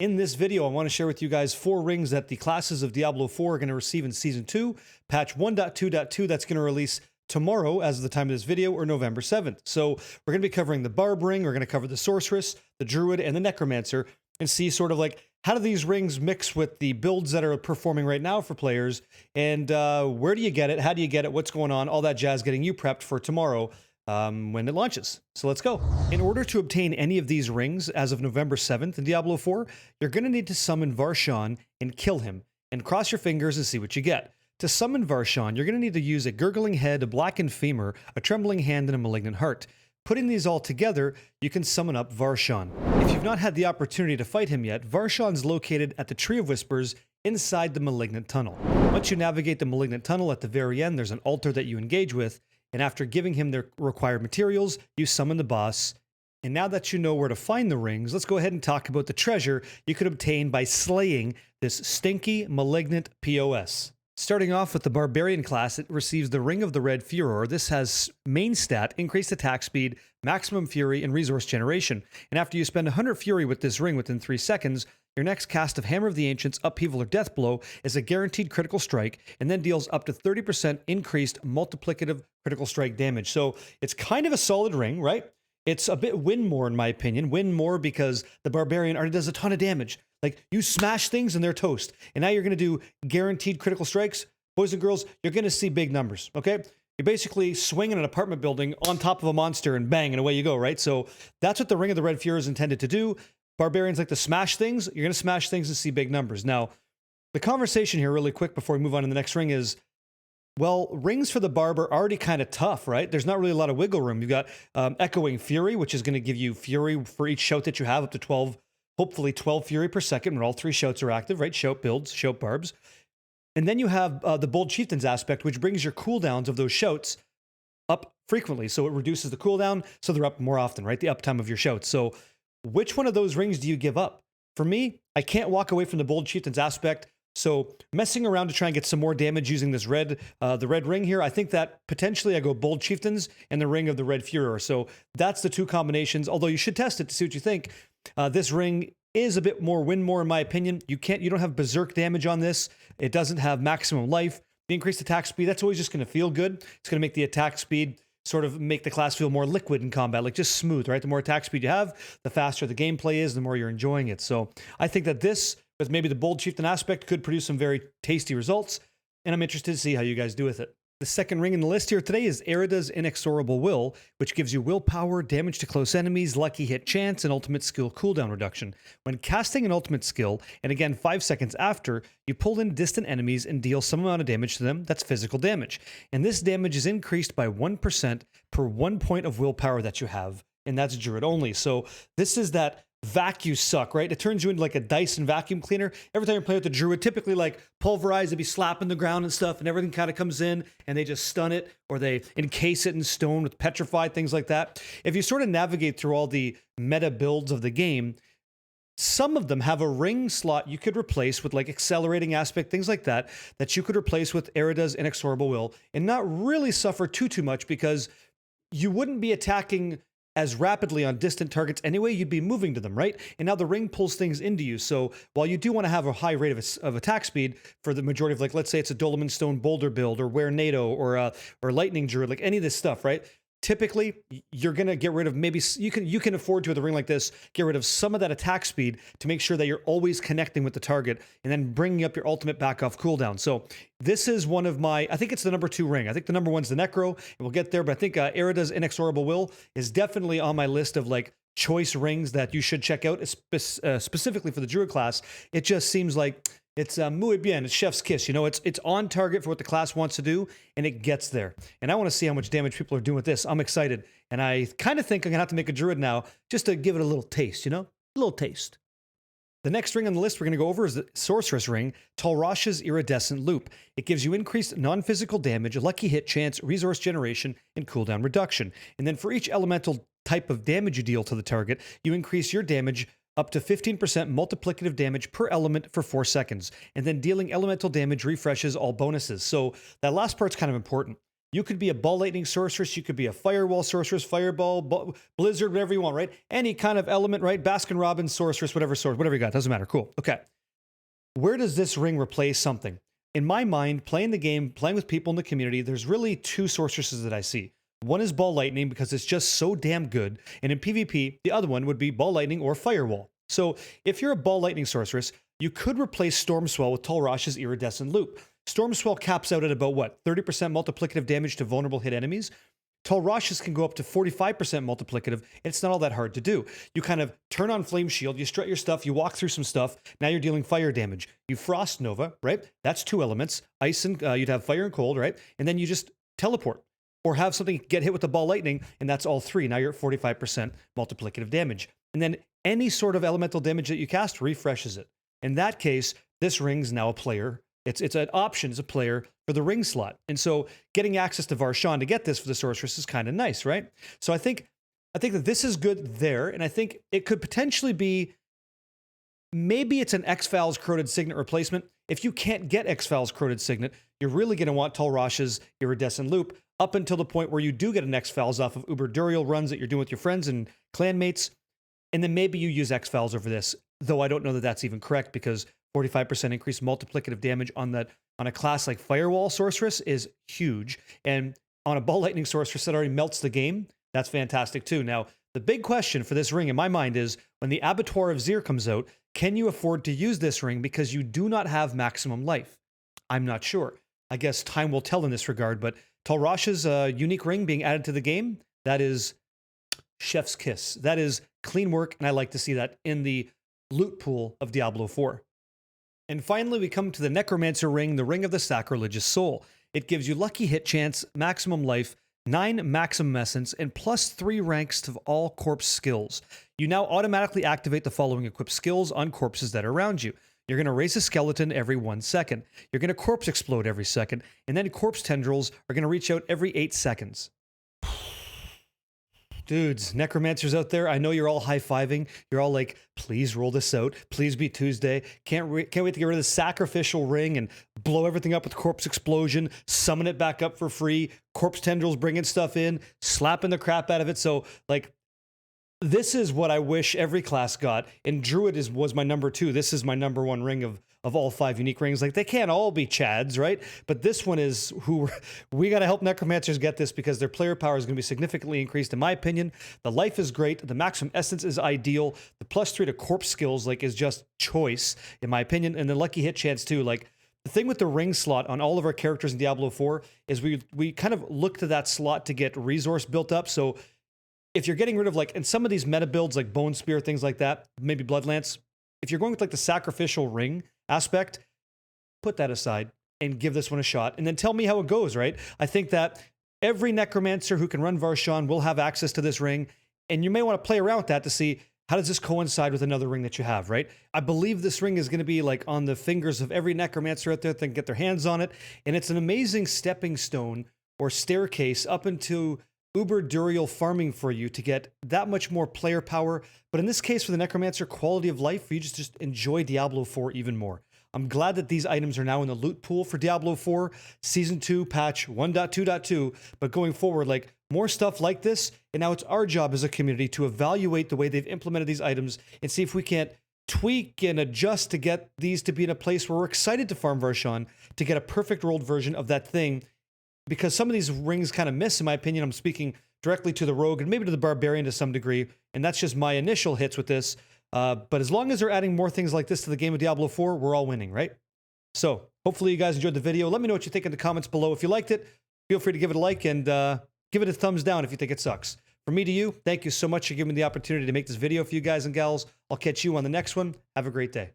In this video, I want to share with you guys 4 rings that the classes of Diablo 4 are going to receive in Season 2, patch 1.2.2 that's going to release tomorrow as of the time of this video, or November 7th. So we're going to be covering the Barb ring, we're going to cover the Sorceress, the Druid, and the Necromancer, and see sort of like how do these rings mix with the builds that are performing right now for players, and where do you get it, how do you get it, what's going on, all that jazz getting you prepped for tomorrow when it launches. So let's go. In order to obtain any of these rings as of November 7th in Diablo 4, you're going to need to summon Varshan and kill him, and cross your fingers and see what you get. To summon Varshan, you're going to need to use a gurgling head, a blackened femur, a trembling hand, and a malignant heart. Putting these all together, you can summon up Varshan. If you've not had the opportunity to fight him yet, Varshan's located at the Tree of Whispers inside the Malignant Tunnel. Once you navigate the Malignant Tunnel, at the very end, there's an altar that you engage with, and after giving him the required materials, you summon the boss. And now that you know where to find the rings, let's go ahead and talk about the treasure you could obtain by slaying this stinky, malignant POS. Starting off with the Barbarian class, it receives the Ring of the Red Furor. This has main stat, increased attack speed, maximum fury, and resource generation. And after you spend 100 fury with this ring within 3 seconds, your next cast of Hammer of the Ancients, Upheaval, or Death Blow is a guaranteed critical strike, and then deals up to 30% increased multiplicative critical strike damage. So it's kind of a solid ring, right? It's a bit win more in my opinion. Win more because the Barbarian already does a ton of damage. Like, you smash things and they're toast. And now you're going to do guaranteed critical strikes. Boys and girls, you're going to see big numbers, okay? You basically swing in an apartment building on top of a monster and bang, and away you go, right? So that's what the Ring of the Red Fury is intended to do. Barbarians like to smash things. You're going to smash things and see big numbers. Now, the conversation here really quick before we move on to the next ring is, well, rings for the Barb are already kind of tough, right? There's not really a lot of wiggle room. You've got Echoing Fury, which is going to give you Fury for each shout that you have, up to 12, hopefully 12 Fury per second when all 3 shouts are active, right? Shout builds, shout barbs. And then you have the Bold Chieftain's aspect, which brings your cooldowns of those shouts up frequently. So it reduces the cooldown, so they're up more often, right? The uptime of your shouts. So which one of those rings do you give up? For me, I can't walk away from the Bold Chieftain's aspect. So messing around to try and get some more damage using this the red ring here, I think that potentially I go Bold Chieftains and the Ring of the Red Furor. So that's the 2 combinations, although you should test it to see what you think. This ring is a bit more win more in my opinion. You don't have berserk damage on this. It doesn't have maximum life. The increased attack speed, that's always just going to feel good. It's going to make the attack speed sort of make the class feel more liquid in combat, like just smooth, right? The more attack speed you have, the faster the gameplay is, the more you're enjoying it. So I think that this, with maybe the Bold Chieftain aspect, could produce some very tasty results, and I'm interested to see how you guys do with it. The second ring in the list here today is Arida's Inexorable Will, which gives you willpower, damage to close enemies, lucky hit chance, and ultimate skill cooldown reduction. When casting an ultimate skill, and again 5 seconds after, you pull in distant enemies and deal some amount of damage to them that's physical damage. And this damage is increased by 1% per 1 point of willpower that you have, and that's Druid only. So this is that vacuum suck, right? It turns you into like a Dyson vacuum cleaner. Every time you play with the Druid, typically like pulverize, they'd be slapping the ground and stuff, and everything kind of comes in and they just stun it, or they encase it in stone with petrified, things like that. If you sort of navigate through all the meta builds of the game, some of them have a ring slot you could replace with like accelerating aspect, things like that, that you could replace with Arida's Inexorable Will and not really suffer too much, because you wouldn't be attacking as rapidly on distant targets anyway. You'd be moving to them, right? And now the ring pulls things into you. So while you do want to have a high rate of attack speed for the majority of, like, let's say it's a Dolmen Stone Boulder build, or Wear NATO, or Lightning Druid, like any of this stuff, right? Typically, you're going to get rid of, maybe you can afford to, with a ring like this, get rid of some of that attack speed to make sure that you're always connecting with the target, and then bringing up your ultimate back off cooldown. So this is one of my, I think it's the number 2 ring. I think the number 1's the Necro, and we'll get there, but I think Arida's Inexorable Will is definitely on my list of like choice rings that you should check out, specifically for the Druid class. It just seems like it's muy bien, it's chef's kiss, you know, it's on target for what the class wants to do, and it gets there. And I want to see how much damage people are doing with this. I'm excited, and I kind of think I'm gonna have to make a Druid now, just to give it a little taste, you know, a little taste. The next ring on the list we're going to go over is the Sorceress ring, Rasha's Iridescent Loop. It gives you increased non-physical damage, lucky hit chance, resource generation, and cooldown reduction. And then for each elemental type of damage you deal to the target, you increase your damage up to 15% multiplicative damage per element for 4 seconds. And then dealing elemental damage refreshes all bonuses. So that last part's kind of important. You could be a ball lightning sorceress, you could be a firewall sorceress, fireball, blizzard, whatever you want, right? Any kind of element, right? Baskin Robbins sorceress, whatever you got, doesn't matter. Cool. Okay. Where does this ring replace something? In my mind, playing the game, playing with people in the community, there's really two sorceresses that I see. One is ball lightning because it's just so damn good. And in PvP, the other one would be ball lightning or firewall. So if you're a ball lightning sorceress, you could replace Stormswell with Tall Rasha's Iridescent Loop. Stormswell caps out at about what? 30% multiplicative damage to vulnerable hit enemies. Tall Rasha's can go up to 45% multiplicative, and it's not all that hard to do. You kind of turn on Flame Shield, you strut your stuff, you walk through some stuff, now you're dealing fire damage. You Frost Nova, right? That's 2 elements. Ice and, you'd have fire and cold, right? And then you just teleport. Or have something get hit with the ball lightning, and that's all 3. Now you're at 45% multiplicative damage. And then any sort of elemental damage that you cast refreshes it. In that case, this ring's now a player. It's an option as a player for the ring slot. And so getting access to Varshan to get this for the sorceress is kind of nice, right? So I think that this is good there, and I think it could potentially be, maybe it's an X-Files Corroded Signet replacement. If you can't get X-Files Corroded Signet, you're really going to want Tall Rasha's Iridescent Loop up until the point where you do get an X-Files off of Uber Duriel runs that you're doing with your friends and clanmates, and then maybe you use X-Files over this, though I don't know that that's even correct, because 45% increased multiplicative damage on a class like Firewall Sorceress is huge, and on a Ball Lightning Sorceress that already melts the game, that's fantastic too. Now, the big question for this ring in my mind is, when the Abattoir of Zir comes out, can you afford to use this ring because you do not have maximum life? I'm not sure. I guess time will tell in this regard, but Tall Rasha's unique ring being added to the game, that is chef's kiss. That is clean work, and I like to see that in the loot pool of Diablo 4. And finally, we come to the Necromancer ring, the Ring of the Sacrilegious Soul. It gives you lucky hit chance, maximum life, 9 maximum essence, and plus 3 ranks to all corpse skills. You now automatically activate the following equipped skills on corpses that are around you. You're going to raise a skeleton every 1 second. You're going to corpse explode every second. And then corpse tendrils are going to reach out every 8 seconds. Dudes, necromancers out there, I know you're all high-fiving. You're all like, please roll this out. Please be Tuesday. Can't wait to get rid of the sacrificial ring and blow everything up with corpse explosion, summon it back up for free, corpse tendrils bringing stuff in, slapping the crap out of it. So, like, this is what I wish every class got. And Druid was my number 2. This is my number 1 ring of all 5 unique rings. Like, they can't all be Chads, right? But this one is who we got to help necromancers get this, because their player power is going to be significantly increased, in my opinion. The life is great. The maximum essence is ideal. The +3 to corpse skills, like, is just choice, in my opinion. And the lucky hit chance too. Like, the thing with the ring slot on all of our characters in Diablo 4 is we kind of look to that slot to get resource built up. So if you're getting rid of, like, in some of these meta builds, like Bone Spear, things like that, maybe Bloodlance, if you're going with, like, the sacrificial ring aspect, put that aside and give this one a shot, and then tell me how it goes, right? I think that every necromancer who can run Varshan will have access to this ring, and you may want to play around with that to see, how does this coincide with another ring that you have, right? I believe this ring is going to be, like, on the fingers of every necromancer out there that can get their hands on it, and it's an amazing stepping stone or staircase up into Uber Duriel farming for you to get that much more player power. But in this case, for the Necromancer, quality of life, for you just enjoy Diablo 4 even more. I'm glad that these items are now in the loot pool for Diablo 4 Season 2 patch 1.2.2, but going forward, like, more stuff like this, and now it's our job as a community to evaluate the way they've implemented these items and see if we can't tweak and adjust to get these to be in a place where we're excited to farm Varshan to get a perfect rolled version of that thing. Because some of these rings kind of miss, in my opinion. I'm speaking directly to the Rogue and maybe to the Barbarian to some degree, and that's just my initial hits with this. But as long as they're adding more things like this to the game of Diablo 4, we're all winning, right? So hopefully you guys enjoyed the video. Let me know what you think in the comments below. If you liked it, feel free to give it a like, and give it a thumbs down if you think it sucks. From me to you, thank you so much for giving me the opportunity to make this video for you guys and gals. I'll catch you on the next one. Have a great day.